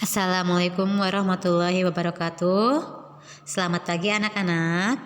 Assalamualaikum warahmatullahi wabarakatuh. Selamat pagi anak-anak.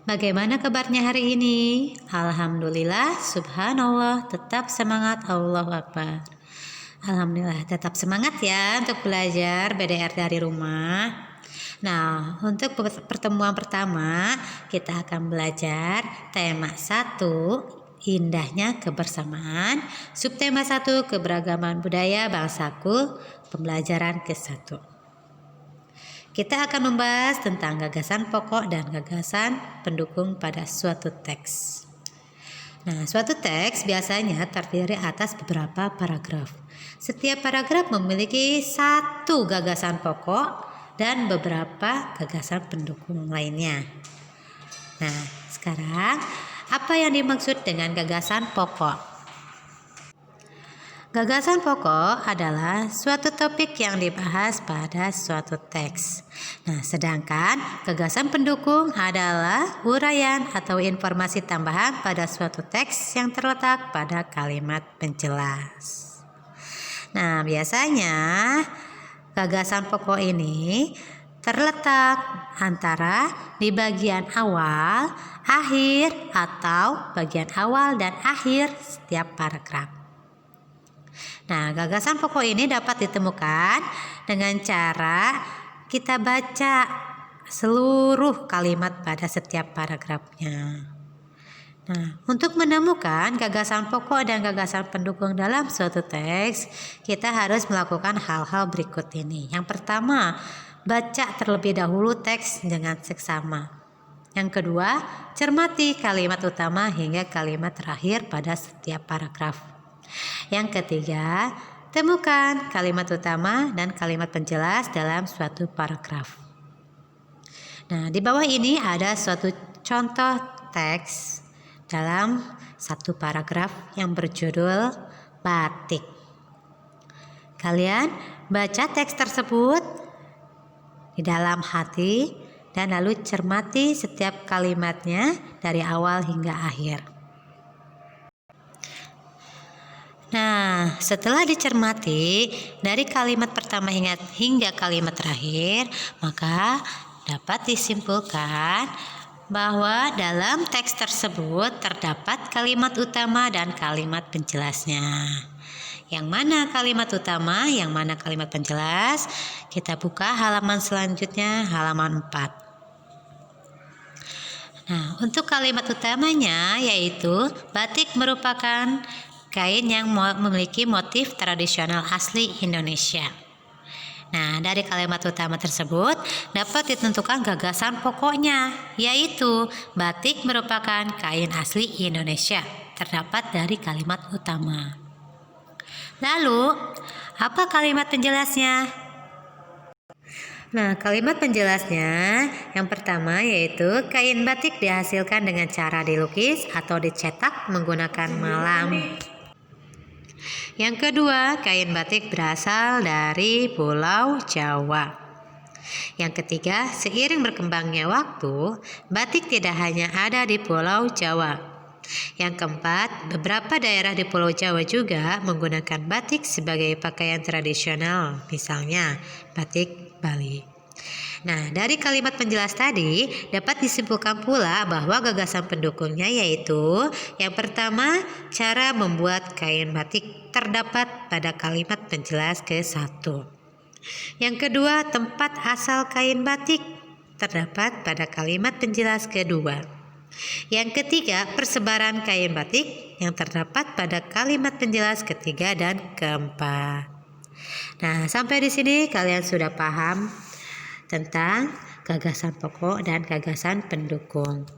Bagaimana kabarnya hari ini? Alhamdulillah, subhanallah, tetap semangat, Allahu Akbar. Alhamdulillah, tetap semangat ya untuk belajar BDR dari rumah. Nah, untuk pertemuan pertama, kita akan belajar tema 1, indahnya kebersamaan, subtema 1, keberagaman budaya bangsaku, pembelajaran ke-1. Kita akan membahas tentang gagasan pokok dan gagasan pendukung pada suatu teks. Nah, suatu teks biasanya terdiri atas beberapa paragraf. Setiap paragraf memiliki satu gagasan pokok dan beberapa gagasan pendukung lainnya. Nah, sekarang apa yang dimaksud dengan gagasan pokok? Gagasan pokok adalah suatu topik yang dibahas pada suatu teks. Nah, sedangkan gagasan pendukung adalah uraian atau informasi tambahan pada suatu teks yang terletak pada kalimat penjelas. Nah, biasanya gagasan pokok ini terletak antara di bagian awal, akhir, atau bagian awal dan akhir setiap paragraf. Nah, gagasan pokok ini dapat ditemukan dengan cara kita baca seluruh kalimat pada setiap paragrafnya. Nah, untuk menemukan gagasan pokok dan gagasan pendukung dalam suatu teks, kita harus melakukan hal-hal berikut ini. Yang pertama, baca terlebih dahulu teks dengan seksama. Yang kedua, cermati kalimat utama hingga kalimat terakhir pada setiap paragraf. Yang ketiga, temukan kalimat utama dan kalimat penjelas dalam suatu paragraf. Nah, di bawah ini ada suatu contoh teks dalam satu paragraf yang berjudul batik. Kalian baca teks tersebut di dalam hati dan lalu cermati setiap kalimatnya dari awal hingga akhir. Nah, setelah dicermati dari kalimat pertama hingga kalimat terakhir, maka dapat disimpulkan bahwa dalam teks tersebut terdapat kalimat utama dan kalimat penjelasnya. Yang mana kalimat utama, yang mana kalimat penjelas? Kita buka halaman selanjutnya, halaman 4. Nah, untuk kalimat utamanya yaitu batik merupakan kain yang memiliki motif tradisional asli Indonesia. Nah, dari kalimat utama tersebut dapat ditentukan gagasan pokoknya, yaitu batik merupakan kain asli Indonesia, terdapat dari kalimat utama. Lalu, apa kalimat penjelasnya? Nah, kalimat penjelasnya yang pertama yaitu kain batik dihasilkan dengan cara dilukis atau dicetak menggunakan malam. Yang kedua, kain batik berasal dari Pulau Jawa. Yang ketiga, seiring berkembangnya waktu, batik tidak hanya ada di Pulau Jawa. Yang keempat, beberapa daerah di Pulau Jawa juga menggunakan batik sebagai pakaian tradisional, misalnya batik Bali. Nah, dari kalimat penjelas tadi dapat disimpulkan pula bahwa gagasan pendukungnya yaitu yang pertama, cara membuat kain batik terdapat pada kalimat penjelas ke-1. Yang kedua, tempat asal kain batik terdapat pada kalimat penjelas kedua. Yang ketiga, persebaran kain batik yang terdapat pada kalimat penjelas ketiga dan keempat. Nah, sampai di sini kalian sudah paham tentang gagasan pokok dan gagasan pendukung.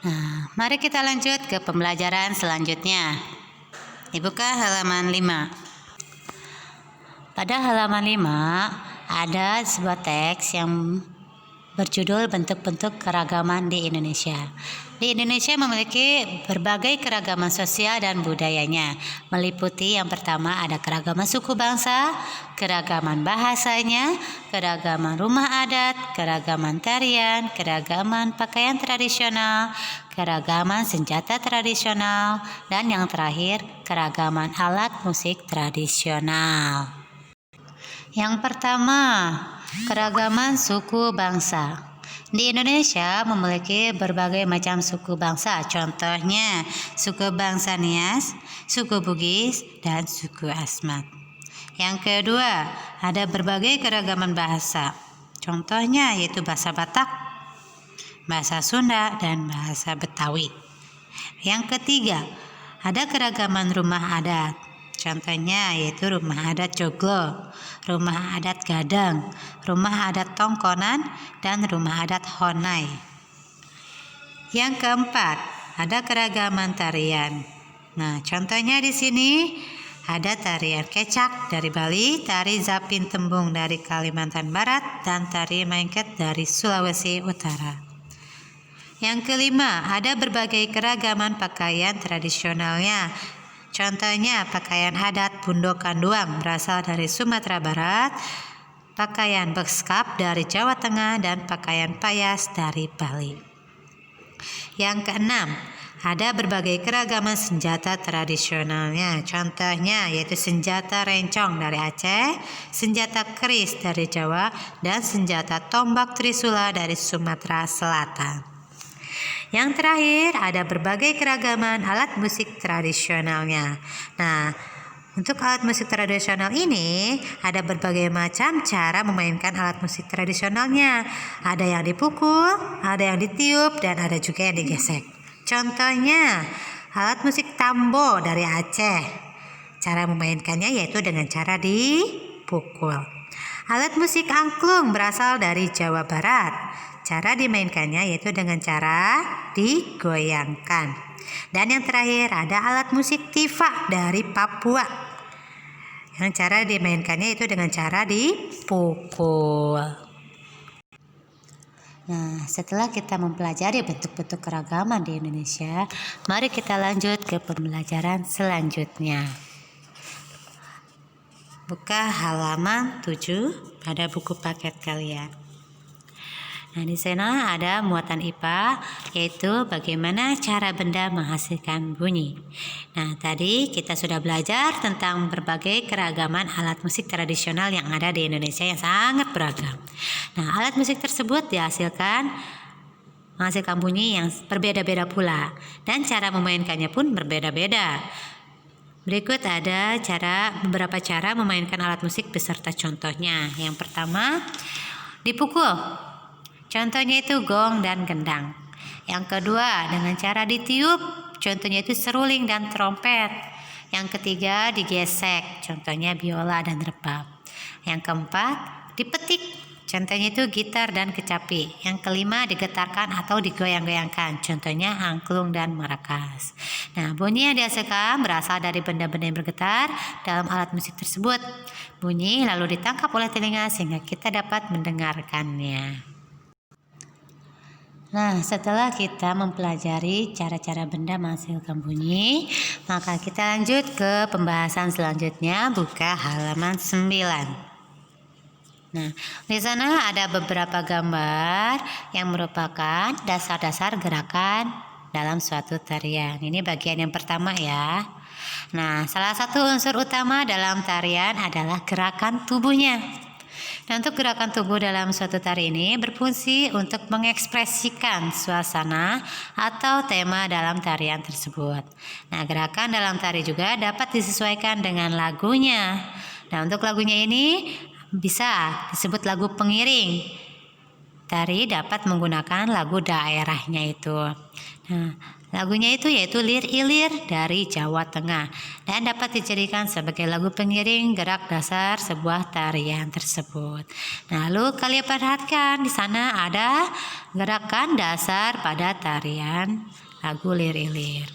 Nah, mari kita lanjut ke pembelajaran selanjutnya. Dibuka halaman 5. Pada halaman 5 ada sebuah teks yang berjudul bentuk-bentuk keragaman di Indonesia. Di Indonesia memiliki berbagai keragaman sosial dan budayanya, meliputi yang pertama ada keragaman suku bangsa, keragaman bahasanya, keragaman rumah adat, keragaman tarian, keragaman pakaian tradisional, keragaman senjata tradisional, dan yang terakhir keragaman alat musik tradisional. Yang pertama, keragaman suku bangsa. Di Indonesia memiliki berbagai macam suku bangsa, contohnya suku bangsa Nias, suku Bugis, dan suku Asmat. Yang kedua, ada berbagai keragaman bahasa, contohnya yaitu bahasa Batak, bahasa Sunda, dan bahasa Betawi. Yang ketiga, ada keragaman rumah adat, contohnya yaitu rumah adat Joglo, rumah adat Gadang, rumah adat Tongkonan, dan rumah adat Honai. Yang keempat, ada keragaman tarian. Nah, contohnya di sini ada tarian kecak dari Bali, tari zapin tembung dari Kalimantan Barat, dan tari maengket dari Sulawesi Utara. Yang kelima, ada berbagai keragaman pakaian tradisionalnya. Contohnya pakaian adat Bundo Kanduang berasal dari Sumatera Barat, pakaian beskap dari Jawa Tengah, dan pakaian payas dari Bali. Yang keenam, ada berbagai keragaman senjata tradisionalnya. Contohnya yaitu senjata rencong dari Aceh, senjata keris dari Jawa, dan senjata tombak trisula dari Sumatera Selatan. Yang terakhir, ada berbagai keragaman alat musik tradisionalnya. Nah, untuk alat musik tradisional ini ada berbagai macam cara memainkan alat musik tradisionalnya. Ada yang dipukul, ada yang ditiup, dan ada juga yang digesek. Contohnya, alat musik tambo dari Aceh. Cara memainkannya yaitu dengan cara dipukul. Alat musik angklung berasal dari Jawa Barat. Cara dimainkannya yaitu dengan cara digoyangkan. Dan yang terakhir ada alat musik tifa dari Papua. Yang cara dimainkannya itu dengan cara dipukul. Nah, setelah kita mempelajari bentuk-bentuk keragaman di Indonesia, mari kita lanjut ke pembelajaran selanjutnya. Buka halaman 7 pada buku paket kalian. Nah, di sana ada muatan IPA, yaitu bagaimana cara benda menghasilkan bunyi. Nah, tadi kita sudah belajar tentang berbagai keragaman alat musik tradisional yang ada di Indonesia yang sangat beragam. Nah, alat musik tersebut menghasilkan bunyi yang berbeda-beda pula, dan cara memainkannya pun berbeda-beda. Berikut ada beberapa cara memainkan alat musik beserta contohnya. Yang pertama, dipukul. Contohnya itu gong dan gendang. Yang kedua, dengan cara ditiup. Contohnya itu seruling dan trompet. Yang ketiga, digesek. Contohnya biola dan rebab. Yang keempat, dipetik. Contohnya itu gitar dan kecapi. Yang kelima, digetarkan atau digoyang-goyangkan. Contohnya angklung dan marakas. Nah, bunyi yang dihasilkan berasal dari benda-benda yang bergetar dalam alat musik tersebut. Bunyi lalu ditangkap oleh telinga sehingga kita dapat mendengarkannya. Nah, setelah kita mempelajari cara-cara benda menghasilkan bunyi, maka kita lanjut ke pembahasan selanjutnya, buka halaman 9. Nah, di sana ada beberapa gambar yang merupakan dasar-dasar gerakan dalam suatu tarian. Ini bagian yang pertama ya. Nah, salah satu unsur utama dalam tarian adalah gerakan tubuhnya. Nah, untuk gerakan tubuh dalam suatu tari ini berfungsi untuk mengekspresikan suasana atau tema dalam tarian tersebut. Nah, gerakan dalam tari juga dapat disesuaikan dengan lagunya. Nah, untuk lagunya ini bisa disebut lagu pengiring. Tari dapat menggunakan lagu daerahnya itu. Nah, lagunya itu yaitu Lir Ilir dari Jawa Tengah dan dapat dijadikan sebagai lagu pengiring gerak dasar sebuah tarian tersebut. Nah, lalu kalian perhatikan di sana ada gerakan dasar pada tarian lagu Lir Ilir.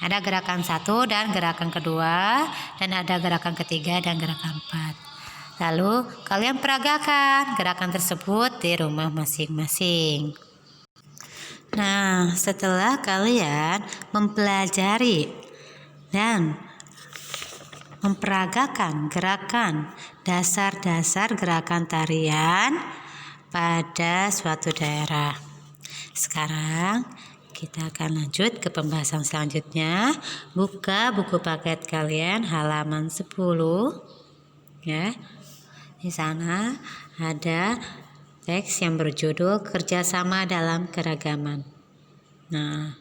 Ada gerakan 1 dan gerakan kedua, dan ada gerakan ketiga dan gerakan 4. Lalu kalian peragakan gerakan tersebut di rumah masing-masing. Nah, setelah kalian mempelajari dan memperagakan gerakan dasar-dasar gerakan tarian pada suatu daerah, sekarang kita akan lanjut ke pembahasan selanjutnya. Buka buku paket kalian halaman 10 ya. Di sana ada teks yang berjudul Kerjasama dalam Keragaman. Nah,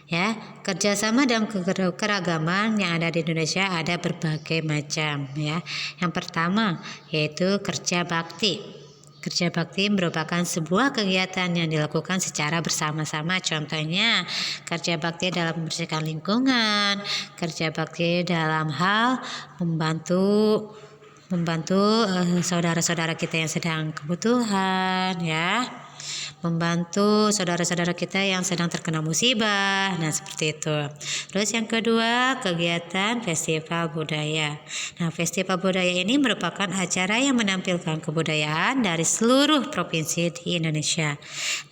ya, kerjasama dalam keragaman yang ada di Indonesia ada berbagai macam, ya. Yang pertama yaitu kerja bakti. Kerja bakti merupakan sebuah kegiatan yang dilakukan secara bersama-sama. Contohnya, kerja bakti dalam membersihkan lingkungan, kerja bakti dalam hal membantu saudara-saudara kita yang sedang kebutuhan, ya, membantu saudara-saudara kita yang sedang terkena musibah. Nah, seperti itu. Terus yang kedua, kegiatan festival budaya. Nah, festival budaya ini merupakan acara yang menampilkan kebudayaan dari seluruh provinsi di Indonesia.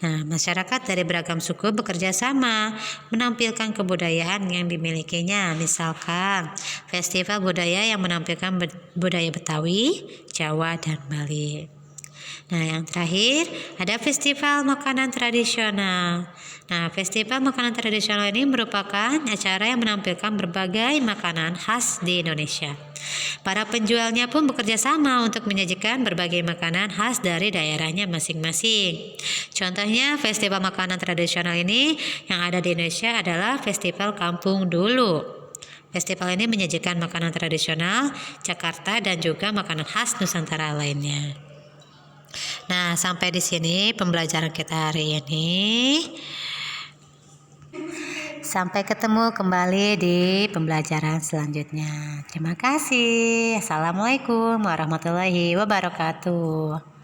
Nah, masyarakat dari beragam suku bekerja sama menampilkan kebudayaan yang dimilikinya. Misalkan festival budaya yang menampilkan budaya Betawi, Jawa, dan Bali. Nah, yang terakhir ada festival makanan tradisional. Nah, festival makanan tradisional ini merupakan acara yang menampilkan berbagai makanan khas di Indonesia. Para penjualnya pun bekerja sama untuk menyajikan berbagai makanan khas dari daerahnya masing-masing. Contohnya festival makanan tradisional ini yang ada di Indonesia adalah Festival Kampung Dulu. Festival ini menyajikan makanan tradisional Jakarta dan juga makanan khas Nusantara lainnya. Nah, sampai di sini pembelajaran kita hari ini. Sampai ketemu kembali di pembelajaran selanjutnya. Terima kasih. Assalamualaikum warahmatullahi wabarakatuh.